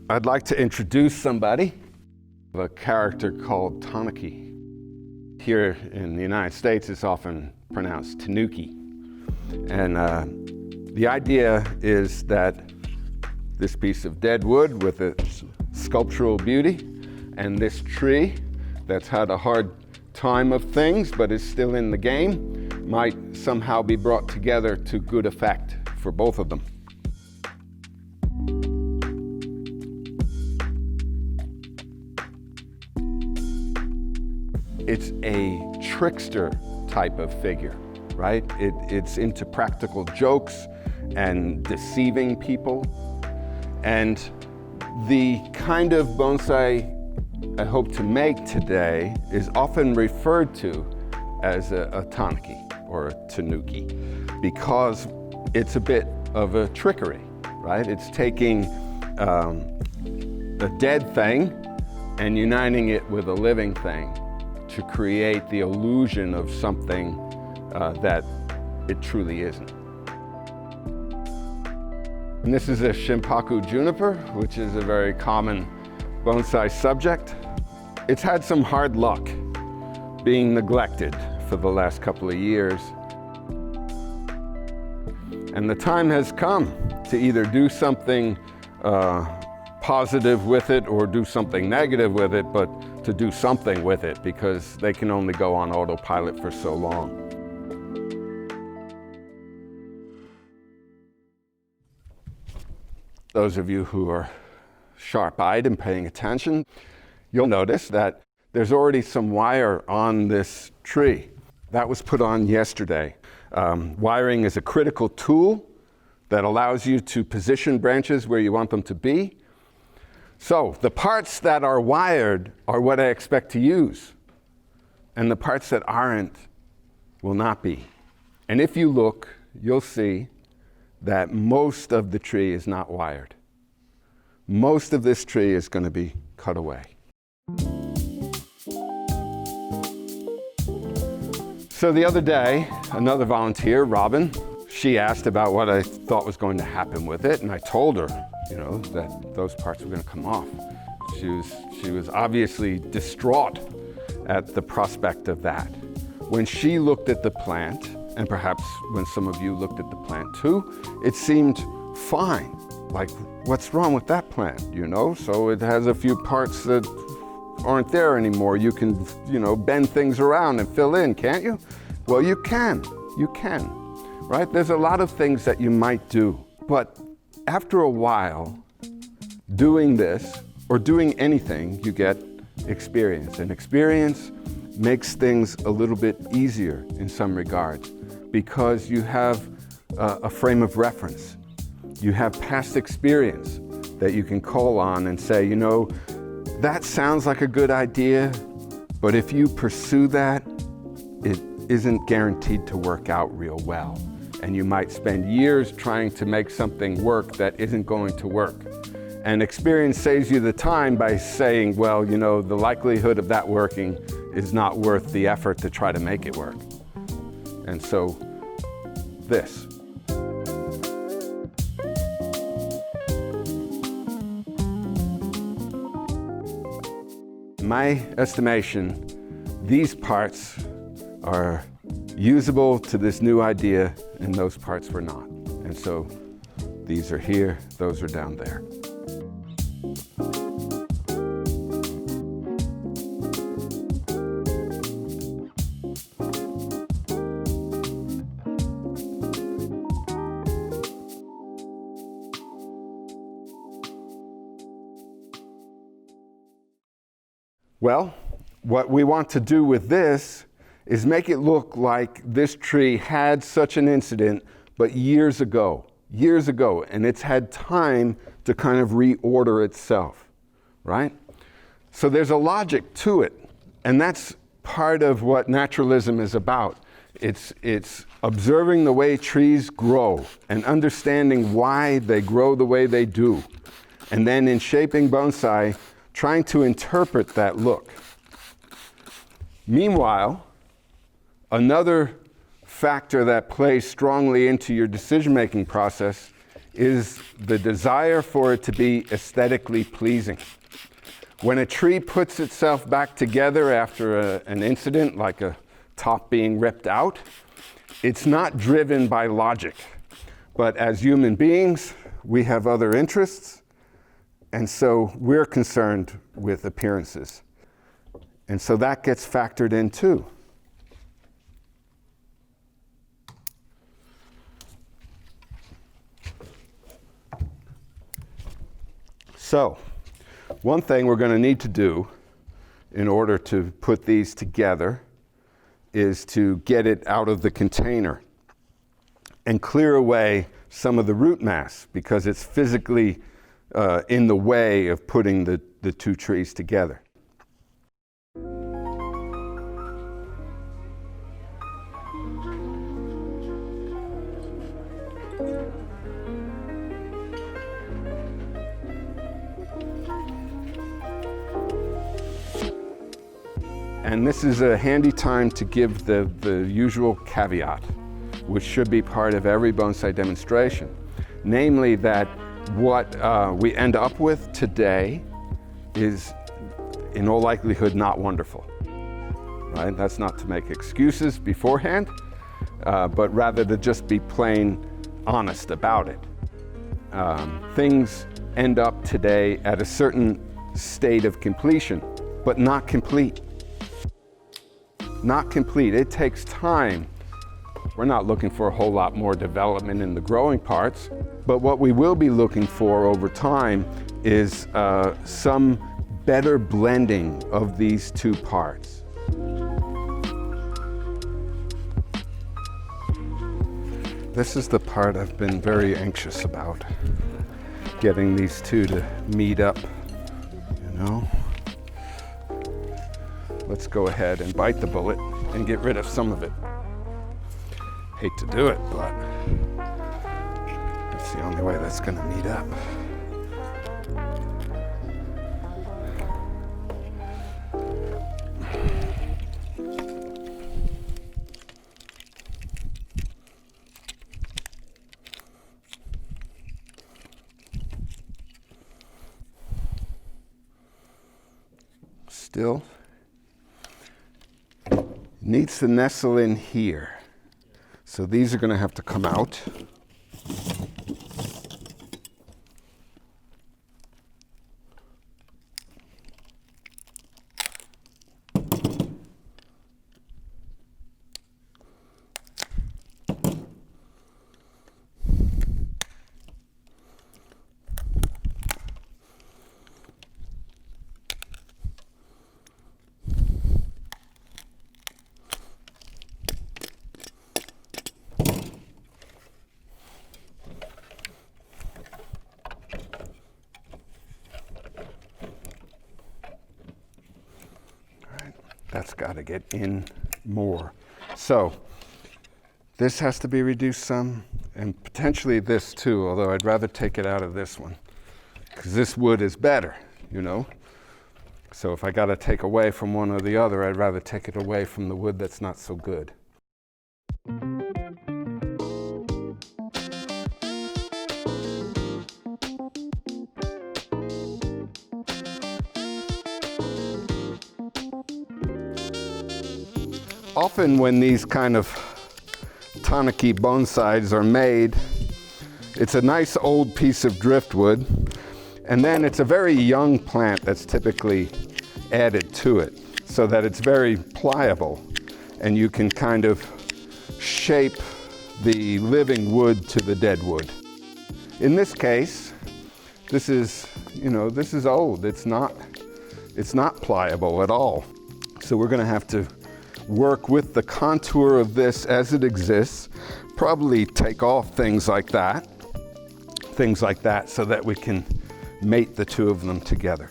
I'd like to introduce somebody, a character called Tanuki. Here in the United States, it's often pronounced Tanuki. And the idea is that this piece of dead wood with its sculptural beauty and this tree that's had a hard time of things but is still in the game might somehow be brought together to good effect for both of them. It's a trickster type of figure, right? It's into practical jokes and deceiving people. And the kind of bonsai I hope to make today is often referred to as a tanuki or a tanuki because it's a bit of a trickery, right? It's taking a dead thing and uniting it with a living thing to create the illusion of something that it truly isn't. And this is a Shinpaku juniper, which is a very common bonsai subject. It's had some hard luck being neglected for the last couple of years. And the time has come to either do something positive with it or do something negative with it, but to do something with it because they can only go on autopilot for so long. Those of you who are sharp-eyed and paying attention, you'll notice that there's already some wire on this tree. That was put on yesterday. Wiring is a critical tool that allows you to position branches where you want them to be. So the parts that are wired are what I expect to use, and the parts that aren't will not be. And if you look, you'll see that most of the tree is not wired. Most of this tree is going to be cut away. So the other day, another volunteer, Robin, she asked about what I thought was going to happen with it, and I told her, that those parts were going to come off. She was obviously distraught at the prospect of that. When she looked at the plant, and perhaps when some of you looked at the plant too, it seemed fine. Like, what's wrong with that plant, So it has a few parts that aren't there anymore. You can, bend things around and fill in, can't you? Well, you can, right? There's a lot of things that you might do, but after a while, doing this or doing anything, you get experience. And experience makes things a little bit easier in some regards because you have a frame of reference. You have past experience that you can call on and say, that sounds like a good idea, but if you pursue that, it isn't guaranteed to work out real well. And you might spend years trying to make something work that isn't going to work. And experience saves you the time by saying, well, the likelihood of that working is not worth the effort to try to make it work. And so, this. In my estimation, these parts are usable to this new idea, and those parts were not. And so these are here, those are down there. Well, what we want to do with this is make it look like this tree had such an incident, but years ago, and it's had time to kind of reorder itself, right? So there's a logic to it, and that's part of what naturalism is about. It's observing the way trees grow and understanding why they grow the way they do, and then in shaping bonsai, trying to interpret that look. Meanwhile, another factor that plays strongly into your decision-making process is the desire for it to be aesthetically pleasing. When a tree puts itself back together after an incident, like a top being ripped out, it's not driven by logic. But as human beings, we have other interests, and so we're concerned with appearances. And so that gets factored in too. So, one thing we're going to need to do in order to put these together is to get it out of the container and clear away some of the root mass, because it's physically in the way of putting the two trees together. And this is a handy time to give the usual caveat, which should be part of every bonsai demonstration. Namely that what we end up with today is in all likelihood not wonderful. Right? That's not to make excuses beforehand, but rather to just be plain honest about it. Things end up today at a certain state of completion, but not complete. Not complete. It takes time. We're not looking for a whole lot more development in the growing parts, but what we will be looking for over time is some better blending of these two parts. This is the part I've been very anxious about, getting these two to meet up, you know? Let's go ahead and bite the bullet and get rid of some of it. Hate to do it, but it's the only way that's going to meet up. Still needs to nestle in here. So these are going to have to come out. That's got to get in more. So this has to be reduced some, and potentially this too, although I'd rather take it out of this one, because this wood is better, you know? So if I got to take away from one or the other, I'd rather take it away from the wood that's not so good. Often when these kind of Tanaki bonsais are made, it's a nice old piece of driftwood, and then it's a very young plant that's typically added to it, so that it's very pliable, and you can kind of shape the living wood to the dead wood. In this case, this is, you know, this is old. It's not pliable at all. So we're going to have to work with the contour of this as it exists, probably take off things like that, so that we can mate the two of them together.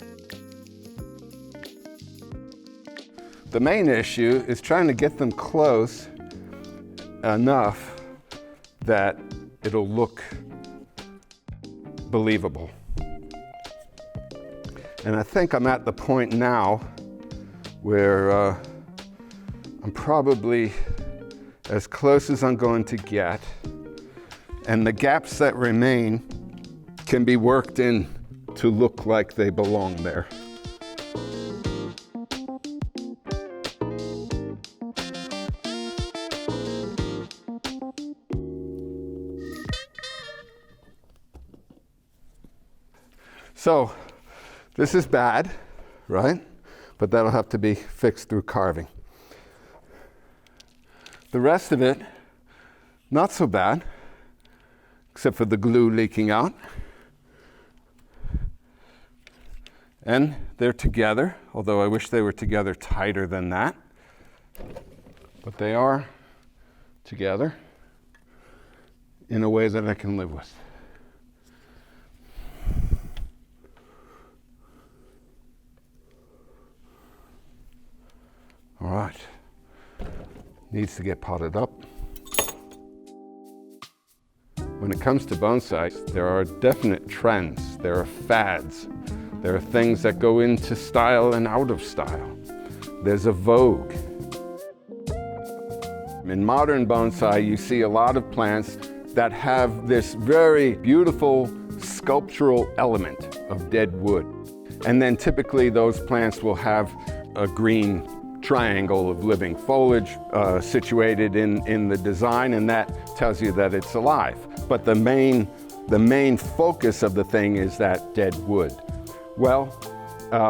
The main issue is trying to get them close enough that it'll look believable. And I think I'm at the point now where I'm probably as close as I'm going to get, and the gaps that remain can be worked in to look like they belong there. So this is bad, right? But that'll have to be fixed through carving. The rest of it, not so bad, except for the glue leaking out. And they're together, although I wish they were together tighter than that. But they are together in a way that I can live with. All right, needs to get potted up. When it comes to bonsai, there are definite trends, there are fads, there are things that go into style and out of style. There's a vogue. In modern bonsai, you see a lot of plants that have this very beautiful sculptural element of dead wood. And then typically those plants will have a green triangle of living foliage situated in the design, and that tells you that it's alive. But the main focus of the thing is that dead wood. Well,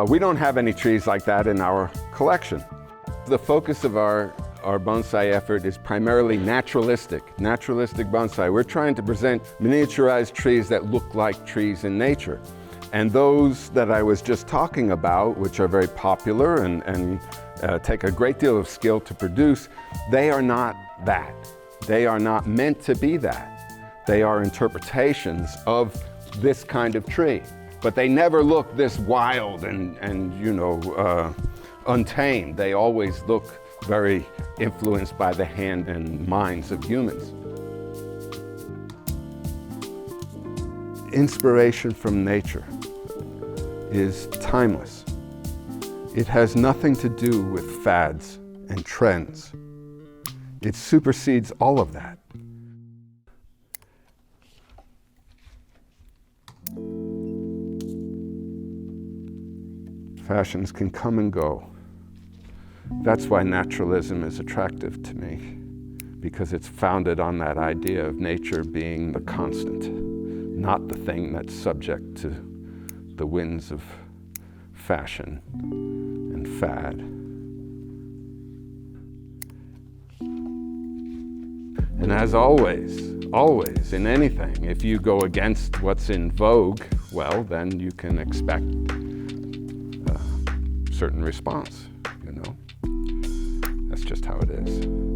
we don't have any trees like that in our collection. The focus of our bonsai effort is primarily naturalistic bonsai. We're trying to present miniaturized trees that look like trees in nature. And those that I was just talking about, which are very popular and take a great deal of skill to produce, they are not that. They are not meant to be that. They are interpretations of this kind of tree. But they never look this wild and untamed. They always look very influenced by the hand and minds of humans. Inspiration from nature is timeless. It has nothing to do with fads and trends. It supersedes all of that. Fashions can come and go. That's why naturalism is attractive to me, because it's founded on that idea of nature being the constant, not the thing that's subject to the winds of fashion and fad. And as always in anything, if you go against what's in vogue, well, then you can expect a certain response, That's just how it is.